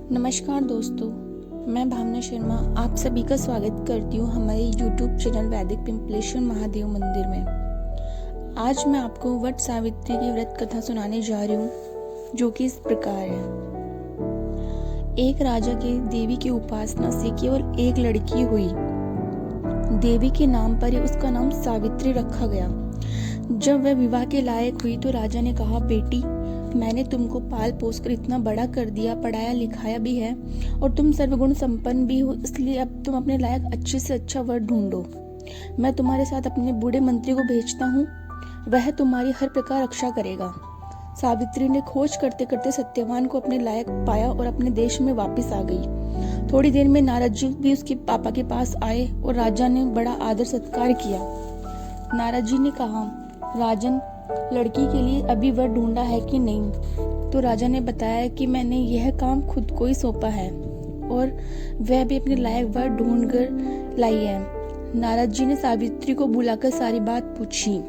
नमस्कार दोस्तों, मैं भावना शर्मा आप सभी का स्वागत करती हूँ हमारे YouTube चैनल वैदिक पिंपलेश्वर महादेव मंदिर में। आज मैं आपको वट सावित्री की व्रत कथा सुनाने जा रही हूँ, जो कि इस प्रकार है। एक राजा के देवी की उपासना से केवल एक लड़की हुई। देवी के नाम पर ही उसका नाम सावित्री रखा गया। जब वह विवाह के लायक हुई तो राजा ने कहा, बेटी, मैंने तुमको पाल पोस कर इतना बड़ा कर दिया, पढ़ाया लिखाया भी है और तुम सर्वगुण संपन्न भी हो, इसलिए अब तुम अपने लायक अच्छे से अच्छा वर ढूंढो। मैं तुम्हारे साथ अपने बूढ़े मंत्री को भेजता हूँ, वह तुम्हारी हर प्रकार रक्षा करेगा। सावित्री ने खोज करते करते सत्यवान को अपने लायक पाया और अपने देश में वापस आ गई। थोड़ी देर में नारद जी भी उसके पापा के पास आए और राजा ने बड़ा आदर सत्कार किया। नारद जी ने कहा, राजन, लड़की के लिए अभी वर ढूंढा है कि नहीं? तो राजा ने बताया कि मैंने यह काम खुद को ही सौंपा है और वह भी अपने लायक वर ढूंढ कर लाई है। नारद जी ने सावित्री को बुलाकर सारी बात पूछी।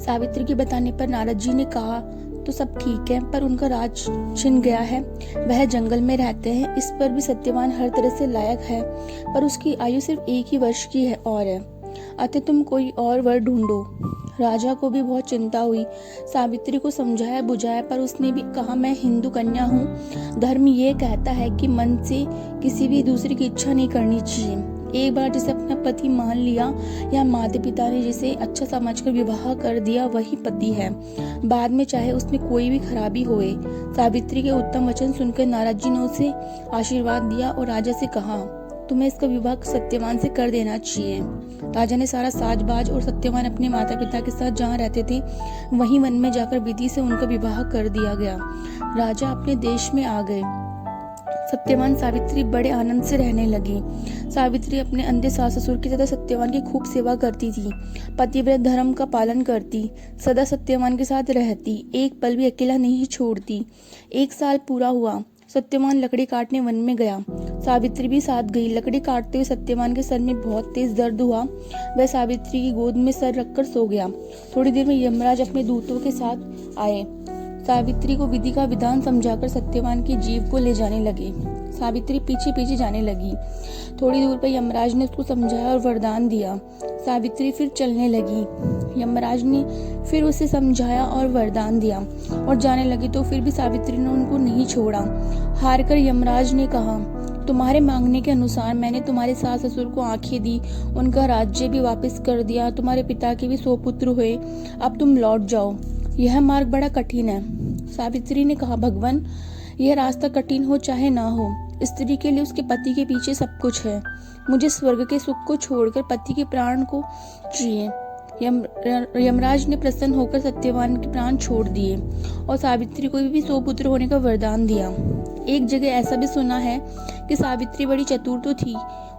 सावित्री के बताने पर नारद जी ने कहा, तो सब ठीक है, पर उनका राज छिन गया है, वह जंगल में रहते हैं। इस पर भी सत्यवान हर तरह से लायक है, पर उसकी आयु सिर्फ 1 ही वर्ष की है और है, अतः तुम कोई और वर ढूंढो। राजा को भी बहुत चिंता हुई। सावित्री को समझाया बुझाया, पर उसने भी कहा, मैं हिंदू कन्या हूँ, धर्म ये कहता है कि मन से किसी भी दूसरे की इच्छा नहीं करनी चाहिए। एक बार जिसे अपना पति मान लिया या माता पिता ने जिसे अच्छा समझकर विवाह कर दिया, वही पति है, बाद में चाहे उसमें कोई भी खराबी होए। सावित्री के उत्तम वचन सुनकर नारद जी ने उसे आशीर्वाद दिया और राजा से कहा, तुम्हें इसका विवाह सत्यवान से कर देना चाहिए। राजा ने सारा साजबाज और सत्यवान अपने माता पिता के साथ जहाँ रहते थे वहीं वन में जाकर विधि से उनका विवाह कर दिया गया। राजा अपने देश में आ गए। सत्यवान सावित्री बड़े आनंद से रहने लगी। सावित्री अपने अंधे सास ससुर की तथा सत्यवान की खूब सेवा करती थी, पतिव्रत धर्म का पालन करती, सदा सत्यवान के साथ रहती, एक पल भी अकेला नहीं छोड़ती। 1 साल पूरा हुआ। सत्यवान लकड़ी काटने वन में गया। सावित्री भी साथ गई। लकड़ी काटते हुए सत्यवान के सर में बहुत तेज दर्द हुआ। वह सावित्री की गोद में सर रखकर सो गया। थोड़ी देर में यमराज अपने दूतों के साथ आए। सावित्री को विधि का विधान समझाकर सत्यवान की जीव को ले जाने लगे। सावित्री पीछे पीछे जाने लगी। थोड़ी दूर पर यमराज ने उसको समझाया और वरदान दिया। सावित्री फिर चलने लगी। यमराज ने फिर उसे समझाया और वरदान दिया और जाने लगी, तो फिर भी सावित्री ने उनको नहीं छोड़ा। हारकर यमराज ने कहा, तुम्हारे मांगने के अनुसार मैंने तुम्हारे सास ससुर को आंखें दी, उनका राज्य भी वापस कर दिया, तुम्हारे पिता के भी 100 पुत्र हुए, अब तुम लौट जाओ। यह मार्ग बड़ा कठिन है। सावित्री ने कहा, भगवान, यह रास्ता कठिन हो चाहे ना हो, स्त्री के लिए उसके पति के पीछे सब कुछ है। मुझे स्वर्ग के सुख को छोड़कर पति के प्राण को चाहिए। यमराज ने प्रसन्न होकर सत्यवान के प्राण छोड़ दिए और सावित्री को भी 100 पुत्र होने का वरदान दिया। एक जगह ऐसा भी सुना है कि सावित्री बड़ी चतुर तो थी।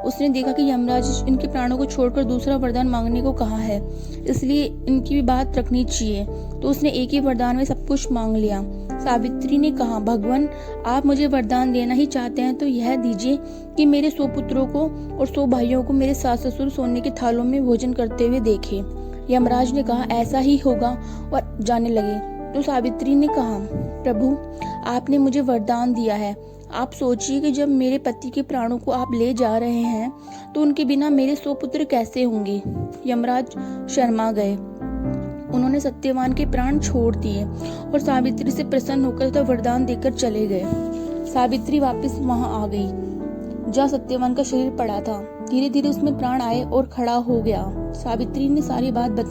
उसने देखा कि यमराज इनके प्राणों को छोड़कर दूसरा वरदान मांगने को कहा है, इसलिए इनकी भी बात रखनी चाहिए, तो उसने एक ही वरदान में सब कुछ मांग लिया। सावित्री ने कहा, भगवान, आप मुझे वरदान देना ही चाहते हैं तो यह दीजिए कि मेरे 100 पुत्रों को और 100 भाइयों को मेरे सास ससुर सोने के थालों में भोजन करते हुए देखे। यमराज ने कहा, ऐसा ही होगा, और जाने लगे। तो सावित्री ने कहा, प्रभु, आपने मुझे वरदान दिया है, आप सोचिए कि जब मेरे पति के प्राणों को आप ले जा रहे हैं तो उनके बिना मेरे 100 पुत्र कैसे होंगे। यमराज शर्मा गए। उन्होंने सत्यवान के प्राण छोड़ दिए और सावित्री से प्रसन्न होकर तो वरदान देकर चले गए। सावित्री वापस वहां आ गई जहाँ सत्यवान का शरीर पड़ा था। धीरे धीरे उसमें प्राण आए और खड़ा हो गया। सावित्री ने सारी बात बताई।